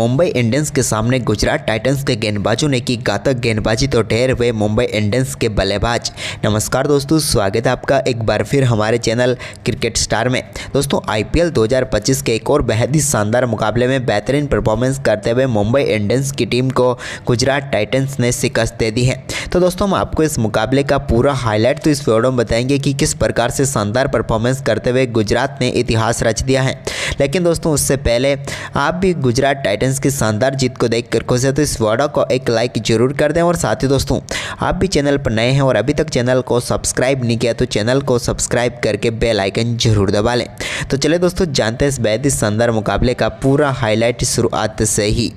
Mumbai Indians के सामने Gujarat Titans के गेंदबाजों ने की घातक गेंदबाजी तो ढेर हुए मुंबई इंडियंस के बल्लेबाज। नमस्कार दोस्तों, स्वागत है आपका एक बार फिर हमारे चैनल क्रिकेट स्टार में। दोस्तों आईपीएल 2025 के एक और बेहद ही शानदार मुकाबले में बेहतरीन परफॉर्मेंस करते हुए मुंबई इंडियंस की टीम को गुजरात टाइटंस ने शिकस्त दे दी है। तो दोस्तों हम आपको इस मुकाबले का पूरा हाईलाइट तो इस वीडियो में बताएंगे कि किस प्रकार से शानदार परफॉर्मेंस करते हुए गुजरात ने इतिहास रच दिया है। लेकिन दोस्तों उससे पहले आप भी गुजरात टाइटंस की शानदार जीत को देखकर खुश है तो इस वीडियो को एक लाइक जरूर कर दें। और साथ ही दोस्तों आप भी चैनल पर नए हैं और अभी तक चैनल को सब्सक्राइब नहीं किया तो चैनल को सब्सक्राइब करके बेल आइकन जरूर दबा लें। तो चलिए दोस्तों जानते हैं इस बेहद ही शानदार मुकाबले का पूरा हाईलाइट शुरुआत से ही।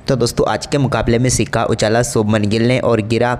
तो दोस्तों आज के मुकाबले में सिक्का उछाला शुभमन गिल ने और गिरा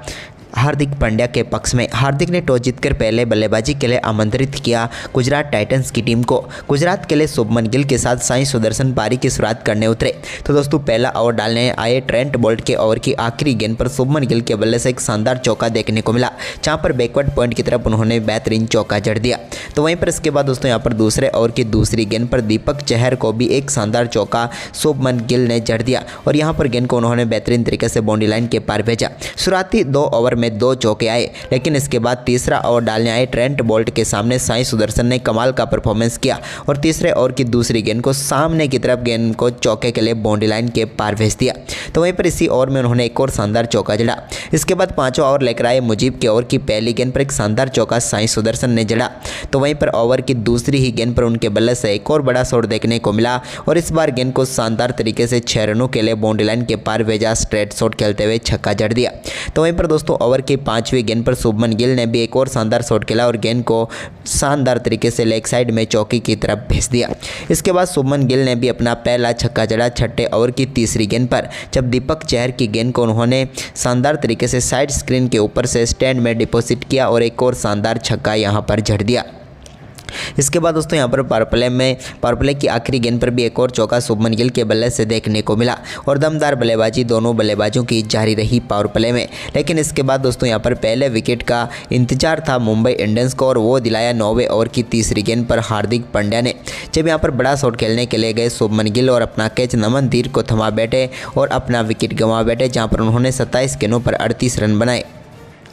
हार्दिक पांड्या के पक्ष में। हार्दिक ने टॉस जीतकर पहले बल्लेबाजी के लिए आमंत्रित किया गुजरात टाइटंस की टीम को। गुजरात के लिए शुभमन गिल के साथ साई सुदर्शन पारी की शुरुआत करने उतरे। तो दोस्तों पहला ओवर डालने आए ट्रेंट बोल्ट के ओवर की आखिरी गेंद पर शुभमन गिल के बल्ले से एक शानदार चौका देखने को मिला, जहां पर बैकवर्ड पॉइंट की तरफ उन्होंने बेहतरीन चौका जड़ दिया। तो वहीं पर इसके बाद दोस्तों यहाँ पर दूसरे ओवर की दूसरी गेंद पर दीपक चहर को भी एक शानदार चौका शुभमन गिल ने जड़ दिया और यहाँ पर गेंद को उन्होंने बेहतरीन तरीके से बाउंड्री लाइन के पार भेजा। शुरुआती 2 ओवर में 2 चौके आए, लेकिन इसके बाद तीसरा ओवर डालने आए ट्रेंट बोल्ट के सामने साई सुदर्शन ने कमाल का परफॉर्मेंस किया और तीसरे ओवर की दूसरी गेंद को सामने की तरफ गेंद को चौके के लिए बाउंड्री लाइन के पार भेज दिया। तो वहीं पर इसी ओवर में उन्होंने एक और शानदार चौका जड़ा। इसके बाद 5वां ओवर लेकर आए मुजीब के ओवर की पहली गेंद पर एक शानदार चौका साई सुदर्शन ने जड़ा। तो वहीं पर ओवर की दूसरी ही गेंद पर उनके बल्ले से एक और बड़ा शॉट देखने को मिला और इस बार गेंद को शानदार तरीके से 6 रनों के लिए बाउंड्री लाइन के पार भेजा, स्ट्रेट शॉट खेलते हुए छक्का जड़ दिया। तो वहीं पर दोस्तों ओवर की 5वीं गेंद पर शुभमन गिल ने भी एक और शानदार शॉट खेला और गेंद को शानदार तरीके से लेग साइड में चौकी की तरफ भेज दिया। इसके बाद शुभमन गिल ने भी अपना पहला छक्का जड़ा 6ठे ओवर की तीसरी गेंद पर, जब दीपक चहर की गेंद को उन्होंने शानदार तरीके से साइड स्क्रीन के ऊपर से स्टैंड में डिपॉजिट किया और एक और शानदार छक्का यहां पर जड़ दिया। इसके बाद दोस्तों यहाँ पर पावर प्ले की आखिरी गेंद पर भी एक और चौका शुभमन गिल के बल्ले से देखने को मिला और दमदार बल्लेबाजी दोनों बल्लेबाजों की जारी रही पावर प्ले में। लेकिन इसके बाद दोस्तों यहाँ पर पहले विकेट का इंतजार था मुंबई इंडियंस को और वो दिलाया 9वें ओवर की तीसरी गेंद पर हार्दिक पांड्या ने, जब यहाँ पर बड़ा शॉट खेलने के लिए गए शुभमन गिल और अपना कैच नमन धीर को थमा बैठे और अपना विकेट गंवा बैठे, जहाँ पर उन्होंने 27 गेंदों पर 38 रन बनाए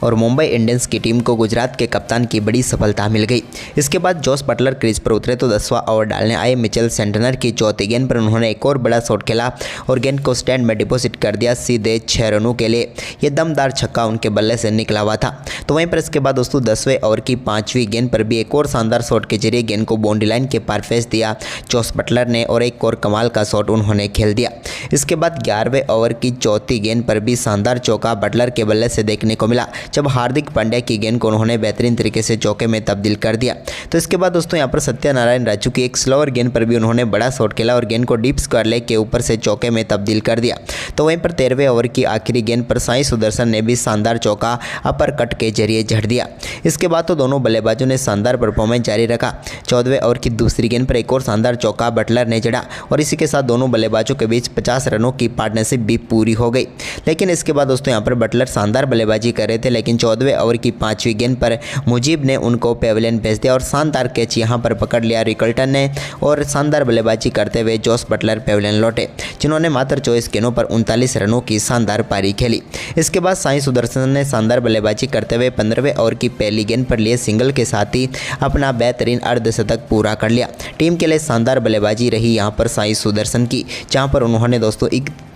और मुंबई इंडियंस की टीम को गुजरात के कप्तान की बड़ी सफलता मिल गई। इसके बाद जोस बटलर क्रीज पर उतरे तो 10वां ओवर डालने आए मिचेल सेंटनर की चौथी गेंद पर उन्होंने एक और बड़ा शॉट खेला और गेंद को स्टैंड में डिपॉजिट कर दिया सीधे 6 रनों के लिए। ये दमदार छक्का उनके बल्ले से निकला हुआ था। तो वहीं पर इसके बाद दोस्तों 10वें ओवर की 5वीं गेंद पर भी एक और शानदार शॉट के जरिए गेंद को बाउंड्री लाइन के पार भेज दिया जोस बटलर ने और एक और कमाल का शॉट उन्होंने खेल दिया। इसके बाद 11वें ओवर की चौथी गेंद पर भी शानदार चौका बटलर के बल्ले से देखने को मिला, जब हार्दिक पांड्या की गेंद को उन्होंने बेहतरीन तरीके से चौके में तब्दील कर दिया। तो इसके बाद दोस्तों यहाँ पर सत्यनारायण राजू की एक स्लोअर गेंद पर भी उन्होंने बड़ा शॉट खेला और गेंद को डीप स्क्वायर लेग के ऊपर से चौके में तब्दील कर दिया। तो वहीं पर 13वें ओवर की आखिरी गेंद पर साई सुदर्शन ने भी शानदार चौका अपर कट के जरिए जड़ दिया। इसके बाद तो दोनों बल्लेबाजों ने शानदार परफॉर्मेंस जारी रखा। 14वें ओवर की दूसरी गेंद पर एक और शानदार चौका बटलर ने जड़ा और इसी के साथ दोनों बल्लेबाजों के बीच 50 रनों की पार्टनरशिप भी पूरी हो गई। लेकिन इसके बाद दोस्तों यहाँ पर बटलर शानदार बल्लेबाजी कर रहे थे, लेकिन 14वें ओवर की 5वीं गेंद पर मुजीब ने उनको पेविलियन भेज दिया और शानदार कैच यहां पर पकड़ लिया रिकल्टन ने और शानदार बल्लेबाजी करते हुए जोस बटलर पेविलियन लौटे, जिन्होंने मात्र 24 गेंदों पर 39 रनों की शानदार पारी खेली। इसके बाद साई सुदर्शन ने शानदार बल्लेबाजी करते हुए 15वें ओवर की पहली गेंद पर लिए सिंगल के साथ ही अपना बेहतरीन अर्धशतक पूरा कर लिया। टीम के लिए शानदार बल्लेबाजी रही यहां पर साई सुदर्शन की, जहां पर उन्होंने दोस्तों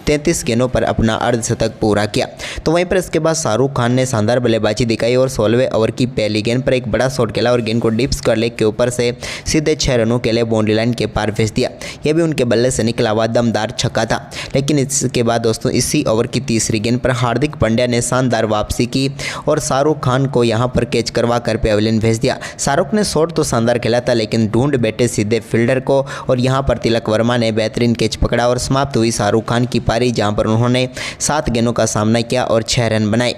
33 गेंदों पर अपना अर्धशतक पूरा किया। तो वहीं पर इसके बाद शाहरुख खान ने शानदार बल्लेबाजी दिखाई और 16वें ओवर की पहली गेंद पर एक बड़ा शॉट खेला और गेंद को डीप स्क्वायर लेग के ऊपर से सीधे 6 रनों के लिए बाउंड्री लाइन के पार भेज दिया। यह भी उनके बल्ले से निकला हुआ दमदार छक्का था। लेकिन इसके बाद दोस्तों इसी ओवर की तीसरी गेंद पर हार्दिक पांड्या ने शानदार वापसी की और शाहरुख खान को यहाँ पर कैच करवा कर पेविलियन भेज दिया। शाहरुख ने शॉट तो शानदार खेला था, लेकिन ढूंढ बैठे सीधे फील्डर को और यहाँ पर तिलक वर्मा ने बेहतरीन कैच पकड़ा और समाप्त हुई शाहरुख खान की पारी, जहां पर उन्होंने 7 गेंदों का सामना किया और 6 रन बनाए।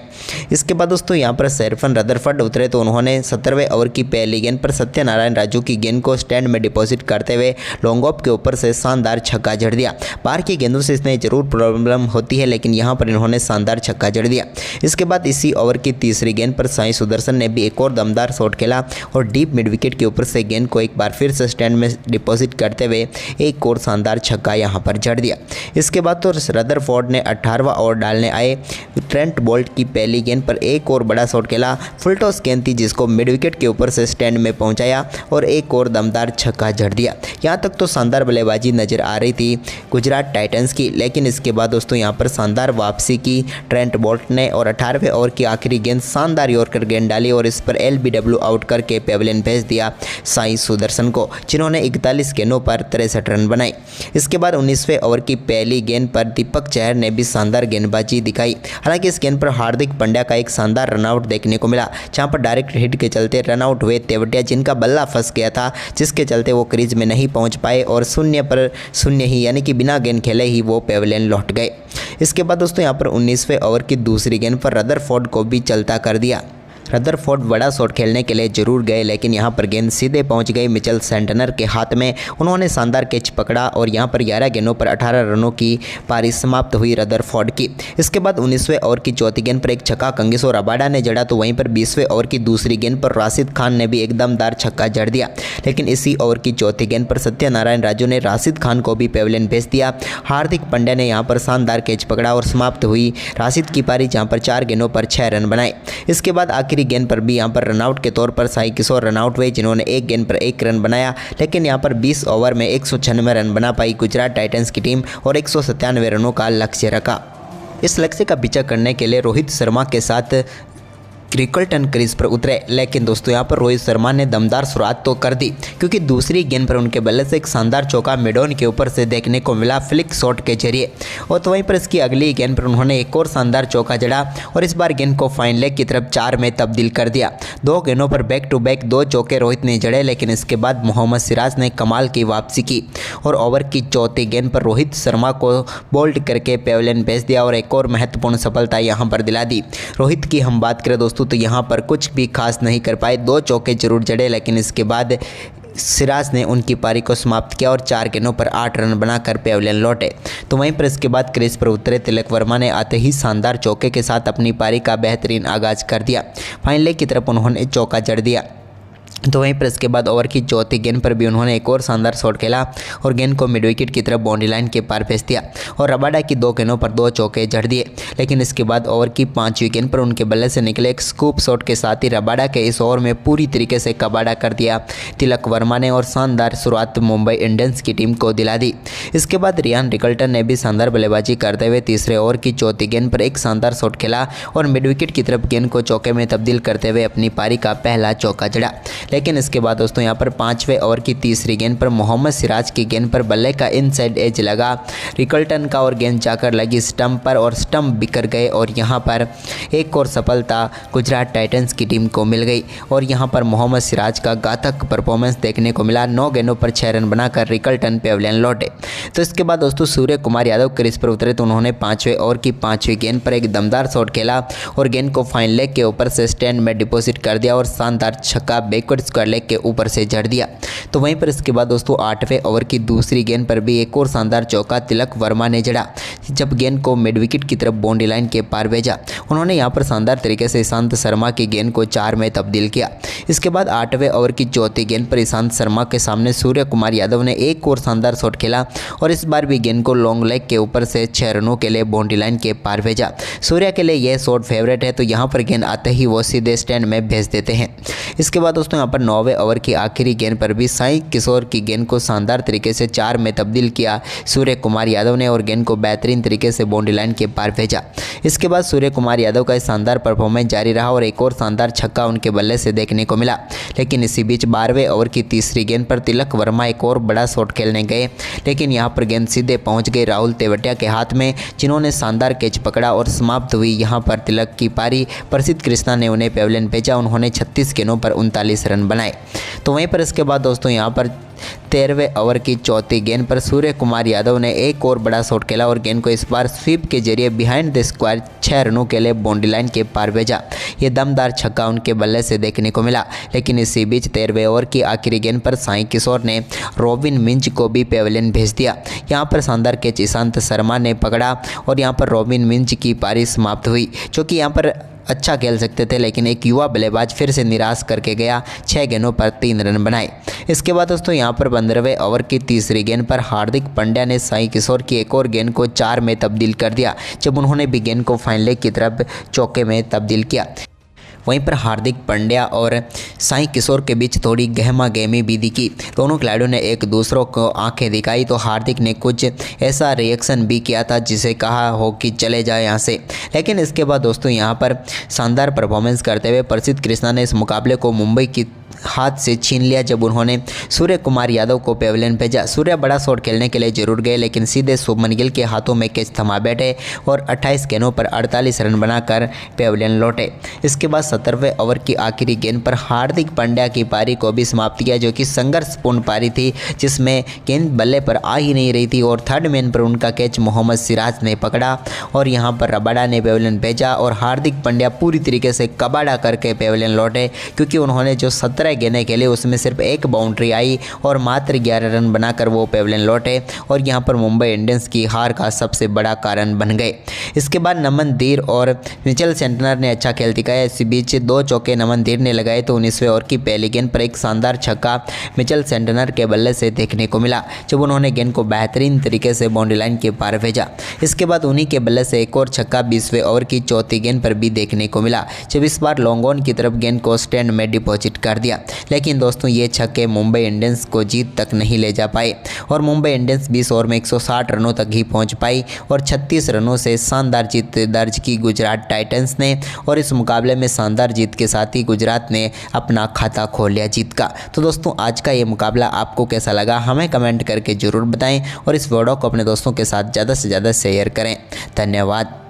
इसके बाद दोस्तों यहां पर सैरफन रदरफर्ड उतरे तो उन्होंने 17वें ओवर की पहली गेंद पर सत्यनारायण राजू की गेंद को स्टैंड में डिपॉजिट करते हुए लॉन्ग ऑफ के ऊपर से शानदार छक्का जड़ दिया। बाहर की गेंदों से इसमें जरूर प्रॉब्लम होती है, लेकिन यहां पर इन्होंने शानदार छक्का जड़ दिया। इसके बाद इसी ओवर की तीसरी गेंद पर साई सुदर्शन ने भी एक और दमदार शॉट खेला और डीप मिड विकेट के ऊपर से गेंद को एक बार फिर से स्टैंड में डिपॉजिट करते हुए एक और शानदार छक्का यहां पर जड़ दिया। इसके बाद तो रदरफोर्ड ने 18वां ओवर डालने आए ट्रेंट बोल्ट की पहली गेंद पर एक और बड़ा शॉट खेला। फुल टॉस गेंद थी जिसको मिड विकेट के ऊपर से स्टैंड में पहुंचाया और एक और दमदार छक्का जड़ दिया। यहां तक तो शानदार बल्लेबाजी नजर आ रही थी गुजरात टाइटंस की, लेकिन इसके बाद दोस्तों यहां पर शानदार वापसी की ट्रेंट बोल्ट ने और 18वें ओवर की आखिरी गेंद शानदार यॉर्कर गेंद डाली और इस पर LBW आउट करके पेविलियन भेज दिया साई सुदर्शन को, जिन्होंने 41 गेंदों पर 63 रन बनाए। इसके बाद 19वें ओवर की पहली गेंद पर दीपक चहर ने भी शानदार गेंदबाजी दिखाई। हालांकि इस गेंद पर हार्दिक पांड्या का एक शानदार रनआउट देखने को मिला, जहां पर डायरेक्ट हिट के चलते रनआउट हुए तेवटिया, जिनका बल्ला फंस गया था, जिसके चलते वो क्रीज में नहीं पहुंच पाए और 0 पर 0 ही यानी कि बिना गेंद खेले ही वो पेविलियन लौट गए। इसके बाद दोस्तों यहां पर 19वें ओवर की दूसरी गेंद पर रदरफोर्ड को भी चलता कर दिया। रदरफोर्ड बड़ा शॉट खेलने के लिए जरूर गए, लेकिन यहां पर गेंद सीधे पहुंच गई मिचेल सेंटनर के हाथ में। उन्होंने शानदार कैच पकड़ा और यहां पर 11 गेंदों पर 18 रनों की पारी समाप्त हुई रदरफोर्ड की। इसके बाद 19वें ओवर की चौथी गेंद पर एक छक्का कंगिसो रबाडा ने जड़ा, तो वहीं पर 20वें ओवर की दूसरी गेंद पर राशिद खान ने भी एक दमदार छक्का जड़ दिया। लेकिन इसी ओवर की चौथी गेंद पर सत्यनारायण राजू ने राशिद खान को भी पेविलियन भेज दिया। हार्दिक पांड्या ने यहां पर शानदार कैच पकड़ा और समाप्त हुई राशिद की पारी, जहां पर 4 गेंदों पर 6 रन बनाए। इसके बाद आखिरी गेंद पर भी यहां पर रनआउट के तौर पर साई किशोर रनआउट हुए, जिन्होंने एक गेंद पर 1 रन बनाया। लेकिन यहां पर 20 ओवर में 196 रन बना पाई गुजरात टाइटंस की टीम और 197 रनों का लक्ष्य रखा। इस लक्ष्य का पीछा करने के लिए रोहित शर्मा के साथ रिकल्टन क्रीज पर उतरे, लेकिन दोस्तों यहां पर रोहित शर्मा ने दमदार शुरुआत तो कर दी, क्योंकि दूसरी गेंद पर उनके बल्ले से एक शानदार चौका मिडॉन के ऊपर से देखने को मिला फ्लिक शॉट के जरिए। और तो वहीं पर इसकी अगली गेंद पर उन्होंने एक और शानदार चौका जड़ा और इस बार गेंद को फाइन लेग की तरफ 4 में तब्दील कर दिया। 2 गेंदों पर बैक टू बैक 2 चौके रोहित ने जड़े, लेकिन इसके बाद मोहम्मद सिराज ने कमाल की वापसी की और ओवर की चौथी गेंद पर रोहित शर्मा को बोल्ड करके पेविलियन भेज दिया और एक और महत्वपूर्ण सफलता यहां पर दिला दी। रोहित की हम बात करें दोस्तों तो यहाँ पर कुछ भी खास नहीं कर पाए, 2 चौके जरूर जड़े, लेकिन इसके बाद सिराज ने उनकी पारी को समाप्त किया और 4 गेंदों पर 8 रन बनाकर पेविलियन लौटे। तो वहीं पर इसके बाद क्रीज पर उतरे तिलक वर्मा ने आते ही शानदार चौके के साथ अपनी पारी का बेहतरीन आगाज कर दिया। फाइन लेग की तरफ उन्होंने चौका जड़ दिया। तो वहीं पर इसके बाद ओवर की चौथी गेंद पर भी उन्होंने एक और शानदार शॉट खेला और गेंद को मिड विकेट की तरफ बाउंड्री लाइन के पार भेज दिया और रबाडा की 2 गेंदों पर 2 चौके जड़ दिए। लेकिन इसके बाद ओवर की 5वीं गेंद पर उनके बल्ले से निकले एक स्कूप शॉट के साथ ही रबाडा के इस ओवर में पूरी तरीके से कबाड़ा कर दिया तिलक वर्मा ने और शानदार शुरुआत मुंबई इंडियंस की टीम को दिला दी। इसके बाद रियान रिकल्टन ने भी शानदार बल्लेबाजी करते हुए तीसरे ओवर की चौथी गेंद पर एक शानदार शॉट खेला और मिड विकेट की तरफ गेंद को चौके में तब्दील करते हुए अपनी पारी का पहला चौका जड़ा। लेकिन इसके बाद दोस्तों यहां पर 5वें ओवर की तीसरी गेंद पर मोहम्मद सिराज की गेंद पर बल्ले का इनसाइड एज लगा रिकल्टन का और गेंद जाकर लगी स्टंप पर और स्टंप बिखर गए और यहां पर एक और सफलता गुजरात टाइटंस की टीम को मिल गई और यहां पर मोहम्मद सिराज का घातक परफॉर्मेंस देखने को मिला। 9 गेंदों पर 6 रन बनाकर रिकल्टन पेविलियन लौटे। तो इसके बाद दोस्तों सूर्य कुमार यादव क्रीज पर उतरे तो उन्होंने 5वें ओवर की 5वीं गेंद पर एक दमदार शॉट खेला और गेंद को फाइन लेग के ऊपर से स्टैंड में डिपॉजिट कर दिया और शानदार छक्का बैकवर्ड स्क्वायर लेग के ऊपर से जड़ दिया। तो वहीं पर इसके बाद दोस्तों 8वें ओवर की दूसरी गेंद पर भी एक और शानदार चौका तिलक वर्मा ने जड़ा, जब गेंद को मिड विकेट की तरफ बाउंड्री लाइन के पार भेजा। उन्होंने यहां पर शानदार तरीके से ईशांत शर्मा की गेंद को 4 में तब्दील किया। इसके बाद 8वें ओवर की चौथी गेंद पर ईशांत शर्मा के सामने सूर्य कुमार यादव ने एक और शानदार शॉट खेला और इस बार भी गेंद को लॉन्ग लेग के ऊपर से 6 रनों के लिए बाउंड्री लाइन के पार भेजा। सूर्य के लिए यह शॉट फेवरेट है, तो यहाँ पर गेंद आते ही वो सीधे स्टैंड में भेज देते हैं। इसके बाद दोस्तों यहाँ पर 9वें ओवर की आखिरी गेंद पर भी साई किशोर की गेंद को शानदार तरीके से 4 में तब्दील किया सूर्य कुमार यादव ने और गेंद को बेहतरीन तरीके से बाउंड्री लाइन के पार भेजा। इसके बाद सूर्य कुमार यादव का शानदार परफॉर्मेंस जारी रहा और एक और शानदार छक्का उनके बल्ले से देखने को मिला। लेकिन इसी बीच 12वें ओवर की तीसरी गेंद पर तिलक वर्मा एक और बड़ा शॉट खेलने गए, लेकिन यहाँ पर गेंद सीधे पहुँच गई राहुल तेवटिया के हाथ में, जिन्होंने शानदार कैच पकड़ा और समाप्त हुई यहाँ पर तिलक की पारी। प्रसिद्ध कृष्णा ने उन्हें पेविलियन भेजा। उन्होंने 36 गेंदों पर 39 रन बनाए। तो वहीं पर इसके बाद दोस्तों यहाँ पर 13वें ओवर की चौथी गेंद पर सूर्य कुमार यादव ने एक और बड़ा शॉट खेला और गेंद को इस बार स्वीप के जरिए बिहाइंड द स्क्वायर 6 रनों के लिए बाउंड्री लाइन के पार भेजा। ये दमदार छक्का उनके बल्ले से देखने को मिला, लेकिन इसी बीच 13वें ओवर की आखिरी गेंद पर साई किशोर ने रॉबिन मिंज को भी पेविलियन भेज दिया। यहाँ पर शानदार कैच ईशांत शर्मा ने पकड़ा और यहाँ पर रॉबिन मिंज की पारी समाप्त हुई, जो कि यहाँ पर अच्छा खेल सकते थे, लेकिन एक युवा बल्लेबाज फिर से निराश करके गया। 6 गेंदों पर 3 रन बनाए। इसके बाद दोस्तों यहाँ पर 15वें ओवर की तीसरी गेंद पर हार्दिक पांड्या ने साई किशोर की एक और गेंद को 4 में तब्दील कर दिया, जब उन्होंने भी गेंद को फाइन लेग की तरफ चौके में तब्दील किया। वहीं पर हार्दिक पांड्या और साई किशोर के बीच थोड़ी गहमा गहमी भी दिखी। दोनों खिलाड़ियों ने एक दूसरों को आंखें दिखाई तो हार्दिक ने कुछ ऐसा रिएक्शन भी किया था जिसे कहा हो कि चले जाए यहाँ से। लेकिन इसके बाद दोस्तों यहाँ पर शानदार परफॉर्मेंस करते हुए प्रसिद्ध कृष्णा ने इस मुकाबले को मुंबई की हाथ से छीन लिया, जब उन्होंने सूर्य कुमार यादव को पेविलियन भेजा। सूर्य बड़ा शॉट खेलने के लिए जरूर गए, लेकिन सीधे शुभमन गिल के हाथों में कैच थमा बैठे और 28 गेंदों पर 48 रन बनाकर पेविलियन लौटे। इसके बाद 17वें ओवर की आखिरी गेंद पर हार्दिक पांड्या की पारी को भी समाप्त किया, जो कि संघर्षपूर्ण पारी थी, जिसमें गेंद बल्ले पर आ ही नहीं रही थी और थर्ड मैन पर उनका कैच मोहम्मद सिराज ने पकड़ा और यहाँ पर रबाडा ने पेविलियन भेजा और हार्दिक पांड्या पूरी तरीके से कबाड़ा करके पेविलियन लौटे, क्योंकि उन्होंने जो 17 गेंदें खेले उसमें सिर्फ एक बाउंड्री आई और मात्र 11 रन बनाकर वो पेविलियन लौटे और यहाँ पर मुंबई इंडियंस की हार का सबसे बड़ा कारण बन गए। इसके बाद नमन धीर और मिचेल सेंटनर ने अच्छा खेल दिखाया। इसी बीच 2 चौके नमन धीर ने लगाए तो 19वें ओवर की पहली गेंद पर एक शानदार छक्का मिचेल सेंटनर के बल्ले से देखने को मिला, जब उन्होंने गेंद को बेहतरीन तरीके से बाउंड्री लाइन के पार भेजा। इसके बाद उन्हीं के बल्ले से एक और छक्का 20वें ओवर की चौथी गेंद पर भी देखने को मिला, जब इस बार लॉन्ग ऑन की तरफ गेंद को स्टैंड में डिपॉजिट कर दिया। लेकिन दोस्तों ये छक्के मुंबई इंडियंस को जीत तक नहीं ले जा पाए और मुंबई इंडियंस 20 ओवर में 160 रनों तक ही पहुंच पाई और 36 रनों से शानदार जीत दर्ज की गुजरात टाइटंस ने। और इस मुकाबले में शानदार जीत के साथ ही गुजरात ने अपना खाता खोल लिया जीत का। तो दोस्तों आज का ये मुकाबला आपको कैसा लगा हमें कमेंट करके ज़रूर बताएं और इस वीडियो को अपने दोस्तों के साथ ज़्यादा से ज़्यादा शेयर करें। धन्यवाद।